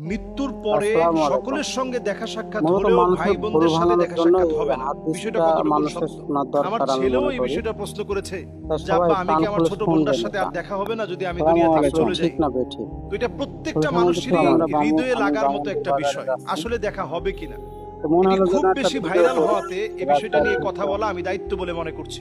মৃত্যুর পরে সকলের সঙ্গে দেখা সাক্ষাৎ হলেও ভাই বোনদের সাথে দেখা সাক্ষাৎ হবে না। বিষয়টা কতটুকু সত্য? আমার ছেলেও এই বিষয়টা প্রশ্ন করেছে যে আব্বা, আমি কি আমার ছোট বোনটার সাথে আর দেখা হবে না যদি আমি দুনিয়া থেকে চলে যাই? তো এটা প্রত্যেকটা মানুষেরই হৃদয়ে লাগার মতো একটা বিষয়, আসলে দেখা হবে কিনা। খুব বেশি ভাইরাল হওয়াতে এই বিষয়টা নিয়ে কথা বলা আমি দায়িত্ব বলে মনে করছি।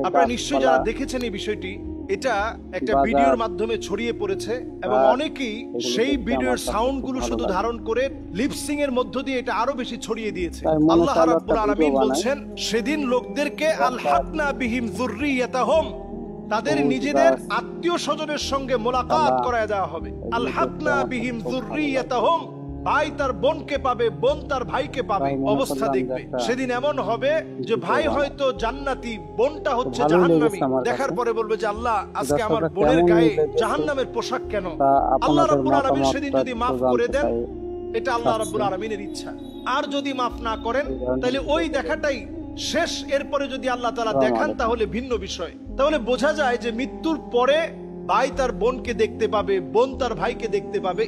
আপনারা নিশ্চয়ই যারা দেখেছেন এই বিষয়টি, এটা একটা ভিডিওর মাধ্যমে ছড়িয়ে পড়েছে এবং অনেকেই সেই ভিডিওর সাউন্ড গুলো শুধু ধারণ করে লিপসিং এর মধ্য দিয়ে এটা আরো বেশি ছড়িয়ে দিয়েছে। আল্লাহ রাব্বুল আলামিন বলছেন, সেদিন লোকদেরকে আলহাকনা বিহিম যুররিয়াতাহুম, তাদের নিজেদের আত্মীয় স্বজনের সঙ্গে মোলাকাত করায় দেওয়া হবে। আলহাকনা বিহিম যুররিয়াতাহুম, ভাই তার বোনকে পাবে, বোন তার ভাইকে পাবে। অবস্থা দেখবে সেদিন এমন হবে যে ভাই হয়তো জান্নাতি, বোনটা হচ্ছে জাহান্নামী। দেখার পরে বলবে যে আল্লাহ, আজকে আমার বোনের গায়ে জাহান্নামের পোশাক কেন? আল্লাহ রাব্বুল আলামিন সেদিন যদি মাফ করে দেন, এটা আল্লাহ রাব্বুল আলামিনের ইচ্ছা। আর যদি মাফ না করেন, তাহলে ওই দেখাটাই শেষ। এরপরে যদি আল্লাহ তাআলা দেখান তাহলে ভিন্ন বিষয়। তাহলে বোঝা যায় যে মৃত্যুর পরে ভাই তার বোনকে দেখতে পাবে, বোন তার ভাইকে দেখতে পাবে।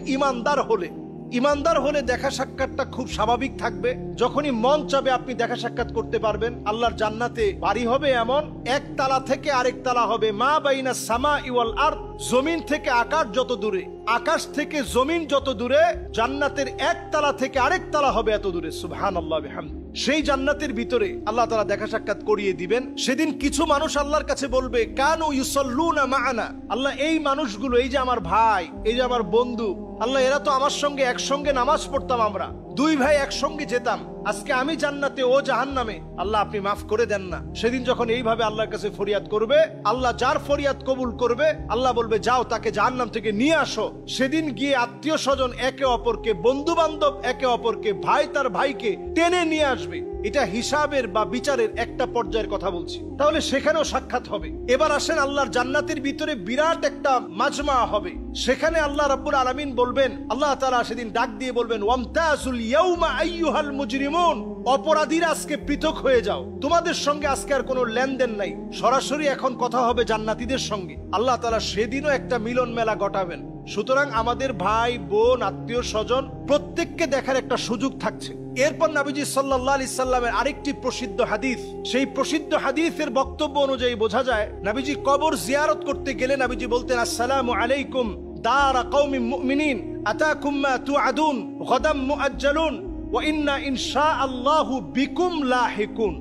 ইমানদার হলে দেখা সাক্ষাৎটা খুব স্বাভাবিক থাকবে। যখনই মন চাবে আপনি দেখা সাক্ষাৎ করতে পারবেন। আল্লাহর জান্নাতে বাড়ি হবে এমন, এক তালা থেকে আরেক তালা হবে। মা বাইনা সামাই ওয়াল আরদ, জমিন থেকে আকাশ যত দূরে, আকাশ থেকে জমিন যত দূরে, জান্নাতের এক তালা থেকে আরেক তালা হবে এত দূরে। সুবহানাল্লাহ বিহামদি। সেই জান্নাতের ভিতরে আল্লাহ তাআলা দেখা সাক্ষাৎ করিয়ে দিবেন। সেদিন কিছু মানুষ আল্লাহর কাছে বলবে, কানু ইউসাল্লুনা মাআনা, আল্লাহ এই মানুষগুলো, এই যে আমার ভাই, এই যে আমার বন্ধু, আল্লাহ এরা তো আমার সঙ্গে একসঙ্গে নামাজ পড়তাম, আমরা দুই ভাই একসঙ্গে যেতাম, আজকে আমি জান্নাতে ও জাহান্নামে, আল্লাহ আপনি মাফ করে দেন না। সেদিন যখন এইভাবে আল্লাহর কাছে ফরিয়াদ করবে, আল্লাহ যার ফরিয়াদ কবুল করবে, আল্লাহ বলবে যাও তাকে জাহান্নাম থেকে নিয়ে আসো। সেদিন গিয়ে আত্মীয় স্বজন একে অপরকে, বন্ধু বান্ধব একে অপরকে, ভাই তার ভাইকে টেনে নিয়ে আসবে। এটা হিসাবের বা বিচারের একটা পর্যায়ের কথা বলছি। তাহলে সেখানেও সাক্ষাৎ হবে। এবার আসেন আল্লাহর জান্নাতের ভিতরে বিরাট একটা মাজমা হবে। সেখানে আল্লাহ রাব্বুল আলামিন বলবেন, আল্লাহ তাআলা সেদিন ডাক দিয়ে বলবেন, ওয়ামতাজুল ইয়াউমা আইয়ুহাল মুজরিমুন, অপরাধীরা আজকে পৃথক হয়ে যাও, তোমাদের সঙ্গে আজকে আর কোনো লেনদেন নাই। সরাসরি এখন কথা হবে জান্নাতীদের সঙ্গে। আল্লাহ তাআলা সেদিনও একটা মিলন মেলা ঘটাবেন। সুতরাং আমাদের ভাই বোন, আত্মীয় স্বজন প্রত্যেককে দেখার একটা সুযোগ থাকছে। এরপর নবীজি সাল্লাল্লাহু আলাইহি সাল্লামের আরেকটি প্রসিদ্ধ হাদিস, সেই প্রসিদ্ধ হাদিসের বক্তব্য অনুযায়ী বোঝা যায়, নবীজি কবর জিয়ারত করতে গেলে নবীজি বলতেন, আসসালামু আলাইকুম দারা কওমিন মুমিনিন, আতাকুম মা তুআদুন গাদাম মুআজ্জালুন ওয়া ইন্না ইনশাআল্লাহু বিকুম লাহিকুন।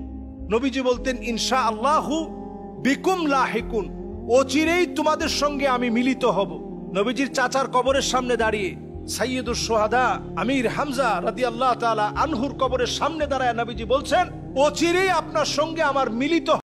নবীজি বলতেন, ইনশাআল্লাহু বিকুম লাহিকুন, অচিরেই তোমাদের সঙ্গে আমি মিলিত হব। নবীজির চাচার কবরের সামনে দাঁড়িয়ে সাইয়্যিদুশ শুহাদা আমির হামজা রাদিয়াল্লাহু তাআলা আনহুর কবরের সামনে দাঁড়ায় নবীজি বলছেন, অচিরেই আপনার সঙ্গে আমার মিলিত